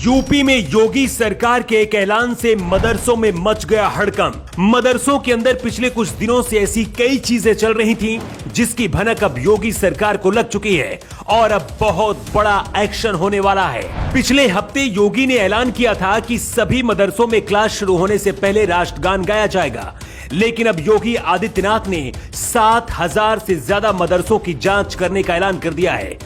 UP में योगी सरकार के एक ऐलान से मदरसों में मच गया हड़कंप। मदरसों के अंदर पिछले कुछ दिनों से ऐसी कई चीजें चल रही थीं, जिसकी भनक अब योगी सरकार को लग चुकी है और अब बहुत बड़ा एक्शन होने वाला है। पिछले हफ्ते योगी ने ऐलान किया था कि सभी मदरसों में क्लास शुरू होने से पहले राष्ट्रगान गाया जाएगा, लेकिन अब योगी आदित्यनाथ ने 7,000 से ज्यादा मदरसों की जांच करने का ऐलान कर दिया है।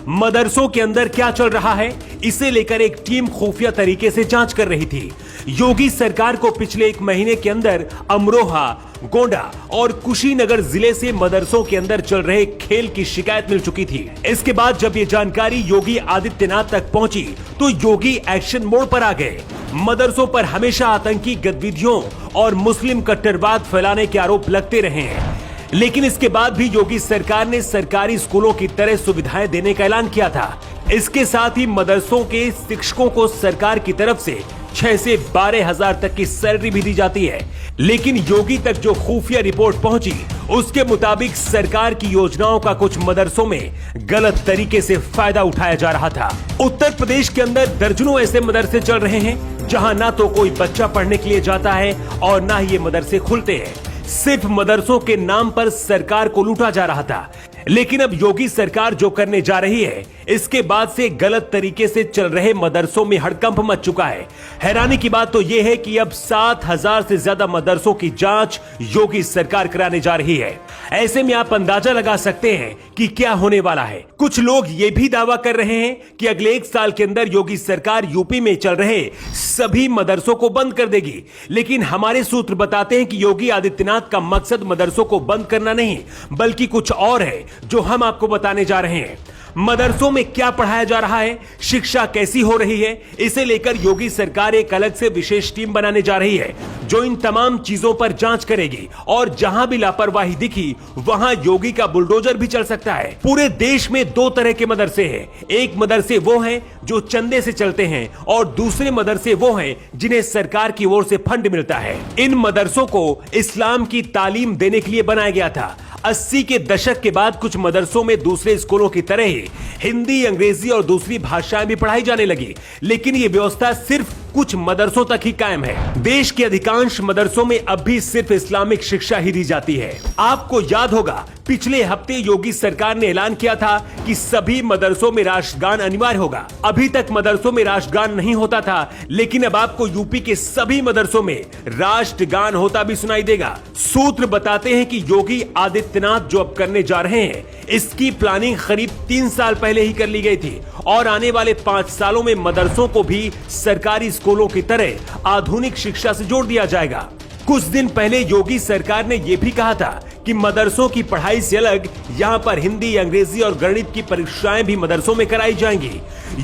मदरसों के अंदर क्या चल रहा है, इसे लेकर एक टीम खुफिया तरीके से जांच कर रही थी। योगी सरकार को पिछले एक महीने के अंदर अमरोहा, गोंडा और कुशीनगर जिले से मदरसों के अंदर चल रहे खेल की शिकायत मिल चुकी थी। इसके बाद जब ये जानकारी योगी आदित्यनाथ तक पहुंची तो योगी एक्शन मोड पर आ गए। मदरसों पर हमेशा आतंकी गतिविधियों और मुस्लिम कट्टरवाद फैलाने के आरोप लगते रहे हैं, लेकिन इसके बाद भी योगी सरकार ने सरकारी स्कूलों की तरह सुविधाएं देने का ऐलान किया था। इसके साथ ही मदरसों के शिक्षकों को सरकार की तरफ से 6 से 12 हजार तक की सैलरी भी दी जाती है। लेकिन योगी तक जो खुफिया रिपोर्ट पहुंची, उसके मुताबिक सरकार की योजनाओं का कुछ मदरसों में गलत तरीके से फायदा उठाया जा रहा था। उत्तर प्रदेश के अंदर दर्जनों ऐसे मदरसे चल रहे हैं जहां ना तो कोई बच्चा पढ़ने के लिए जाता है और ना ही ये मदरसे खुलते हैं। सिर्फ मदरसों के नाम पर सरकार को लूटा जा रहा था। लेकिन अब योगी सरकार जो करने जा रही है, इसके बाद से गलत तरीके से चल रहे मदरसों में हड़कंप मच चुका है। हैरानी की बात तो यह है कि अब 7,000 से ज्यादा मदरसों की जांच योगी सरकार कराने जा रही है। ऐसे में आप अंदाजा लगा सकते हैं कि क्या होने वाला है। कुछ लोग ये भी दावा कर रहे हैं कि अगले 1 साल के अंदर योगी सरकार यूपी में चल रहे सभी मदरसों को बंद कर देगी। लेकिन हमारे सूत्र बताते हैं कि योगी आदित्यनाथ का मकसद मदरसों को बंद करना नहीं, बल्कि कुछ और है जो हम आपको बताने जा रहे हैं। मदरसों में क्या पढ़ाया जा रहा है, शिक्षा कैसी हो रही है, इसे लेकर योगी सरकार एक अलग से विशेष टीम बनाने जा रही है जो इन तमाम चीजों पर जांच करेगी और जहां भी लापरवाही दिखी वहां योगी का बुलडोजर भी चल सकता है। पूरे देश में 2 तरह के मदरसे हैं। एक मदरसे वो हैं जो चंदे से चलते हैं और दूसरे मदरसे वो हैं जिन्हें सरकार की ओर से फंड मिलता है। इन मदरसों को इस्लाम की तालीम देने के लिए बनाया गया था। 80 के दशक के बाद कुछ मदरसों में दूसरे स्कूलों की तरह ही हिंदी, अंग्रेजी और दूसरी भाषाएं भी पढ़ाई जाने लगी, लेकिन ये व्यवस्था सिर्फ कुछ मदरसों तक ही कायम है। देश के अधिकांश मदरसों में अब भी सिर्फ इस्लामिक शिक्षा ही दी जाती है। आपको याद होगा, पिछले हफ्ते योगी सरकार ने ऐलान किया था कि सभी मदरसों में राष्ट्रगान अनिवार्य होगा। अभी तक मदरसों में राष्ट्रगान नहीं होता था, लेकिन अब आपको यूपी के सभी मदरसों में राष्ट्रगान होता भी सुनाई देगा। सूत्र बताते हैं कि योगी आदित्यनाथ जो अब करने जा रहे हैं, इसकी प्लानिंग करीब 3 साल पहले ही कर ली गई थी और आने वाले 5 सालों में मदरसों को भी सरकारी स्कूलों की तरह आधुनिक शिक्षा से जोड़ दिया जाएगा। कुछ दिन पहले योगी सरकार ने यह भी कहा था कि मदरसों की पढ़ाई से अलग यहां पर हिंदी, अंग्रेजी और गणित की परीक्षाएं भी मदरसों में कराई जाएंगी।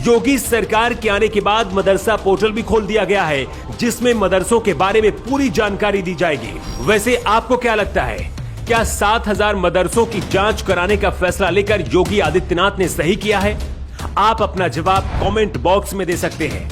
योगी सरकार के आने के बाद मदरसा पोर्टल भी खोल दिया गया है, जिसमें मदरसों के बारे में पूरी जानकारी दी जाएगी। वैसे आपको क्या लगता है, क्या 7,000 मदरसों की जांच कराने का फैसला लेकर योगी आदित्यनाथ ने सही किया है? आप अपना जवाब कमेंट बॉक्स में दे सकते हैं।